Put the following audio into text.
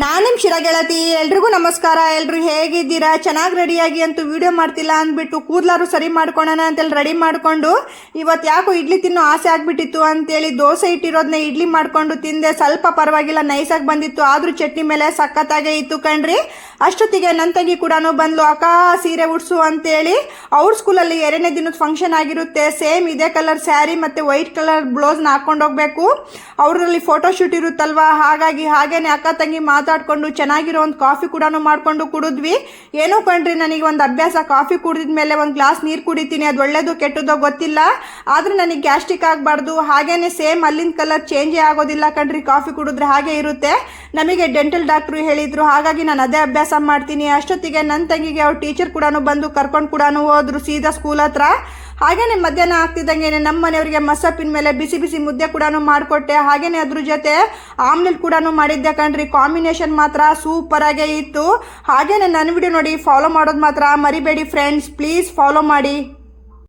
ನಾನು ಶಿರಾ ಗೆಳತಿ. ಎಲ್ರಿಗೂ ನಮಸ್ಕಾರ. ಎಲ್ರು ಹೇಗಿದ್ದೀರಾ? ಚೆನ್ನಾಗಿ ರೆಡಿಯಾಗಿ ಅಂತೂ ವಿಡಿಯೋ ಮಾಡ್ತಿಲ್ಲ ಅಂದ್ಬಿಟ್ಟು ಕೂದಲಾರು ಸರಿ ಮಾಡ್ಕೊಳ್ಳೋಣ ಅಂತೇಳಿ ರೆಡಿ ಮಾಡಿಕೊಂಡು ಇವತ್ತು ಯಾಕೋ ಇಡ್ಲಿ ತಿನ್ನೋ ಆಸೆ ಆಗಿಬಿಟ್ಟಿತ್ತು ಅಂತೇಳಿ ದೋಸೆ ಇಟ್ಟಿರೋದನ್ನ ಇಡ್ಲಿ ಮಾಡಿಕೊಂಡು ತಿಂದೆ. ಸ್ವಲ್ಪ ಪರವಾಗಿಲ್ಲ, ನೈಸಾಗಿ ಬಂದಿತ್ತು. ಆದರೂ ಚಟ್ನಿ ಮೇಲೆ ಸಖತ್ತಾಗೇ ಇತ್ತು ಕಣ್ರಿ. ಅಷ್ಟೊತ್ತಿಗೆ ನನ್ನ ತಂಗಿ ಕೂಡ ಬಂದ್ಲು, ಅಕ್ಕ ಸೀರೆ ಉಡ್ಸು ಅಂತೇಳಿ. ಅವ್ರ ಸ್ಕೂಲಲ್ಲಿ 2ನೇ ದಿನದ ಫಂಕ್ಷನ್ ಆಗಿರುತ್ತೆ. ಸೇಮ್ ಇದೇ ಕಲರ್ ಸ್ಯಾರಿ ಮತ್ತು ವೈಟ್ ಕಲರ್ ಬ್ಲೌಸ್ನ ಹಾಕೊಂಡು ಹೋಗ್ಬೇಕು. ಅವರಲ್ಲಿ ಫೋಟೋಶೂಟ್ ಇರುತ್ತಲ್ವಾ, ಹಾಗಾಗಿ ಹಾಗೇನೆ ಅಕ್ಕ ತಂಗಿ ಮಾತಾಡ್ಕೊಂಡು ಚೆನ್ನಾಗಿರೋ ಒಂದು ಕಾಫಿ ಕೂಡ ಮಾಡ್ಕೊಂಡು ಕುಡಿದ್ವಿ. ಏನೋ ಕಣ್ರಿ, ನನಗೆ ಒಂದು ಅಭ್ಯಾಸ, ಕಾಫಿ ಕುಡಿದ್ಮೇಲೆ ಒಂದು ಗ್ಲಾಸ್ ನೀರು ಕುಡಿತೀನಿ. ಅದು ಒಳ್ಳೇದು ಕೆಟ್ಟದೋ ಗೊತ್ತಿಲ್ಲ, ಆದ್ರೆ ನನಗೆ ಗ್ಯಾಸ್ಟ್ರಿಕ್ ಆಗಬಾರ್ದು. ಹಾಗೇನೆ ಸೇಮ್ ಅಲ್ಲಿನ ಕಲರ್ ಚೇಂಜೇ ಆಗೋದಿಲ್ಲ ಕಣ್ರಿ, ಕಾಫಿ ಕುಡಿದ್ರೆ ಹಾಗೆ ಇರುತ್ತೆ. ನಮಗೆ ಡೆಂಟಲ್ ಡಾಕ್ಟ್ರು ಹೇಳಿದ್ರು, ಹಾಗಾಗಿ ನಾನು ಅದೇ ಅಭ್ಯಾಸ ಮಾಡ್ತೀನಿ. ಅಷ್ಟೊತ್ತಿಗೆ ನನ್ನ ತಂಗಿಗೆ ಅವ್ರ ಟೀಚರ್ ಕೂಡ ಬಂದು ಕರ್ಕೊಂಡು ಕೂಡ ಹೋದ್ರು ಸೀದಾ ಸ್ಕೂಲ್ ಹತ್ರ. ಹಾಗೇನೆ ಮಧ್ಯಾಹ್ನ ಆಗ್ತಿದ್ದಂಗೆ ನಮ್ಮ ಮನೆಯವರಿಗೆ ಮಸಪ್ಪಿನ ಮೇಲೆ ಬಿಸಿ ಬಿಸಿ ಮುದ್ದೆ ಕೂಡ ಮಾಡಿಕೊಟ್ಟೆ. ಹಾಗೇನೆ ಅದ್ರ ಜೊತೆ ಆಮ್ಲೆಟ್ ಕೂಡ ಮಾಡಿದ್ದೆ ಕಣ್ರಿ. ಕಾಂಬಿನೇಷನ್ ಮಾತ್ರ ಸೂಪರ್ ಆಗೇ ಇತ್ತು. ಹಾಗೇನೆ ನನ್ನ ವಿಡಿಯೋ ನೋಡಿ ಫಾಲೋ ಮಾಡೋದು ಮಾತ್ರ ಮರಿಬೇಡಿ ಫ್ರೆಂಡ್ಸ್, ಪ್ಲೀಸ್ ಫಾಲೋ ಮಾಡಿ.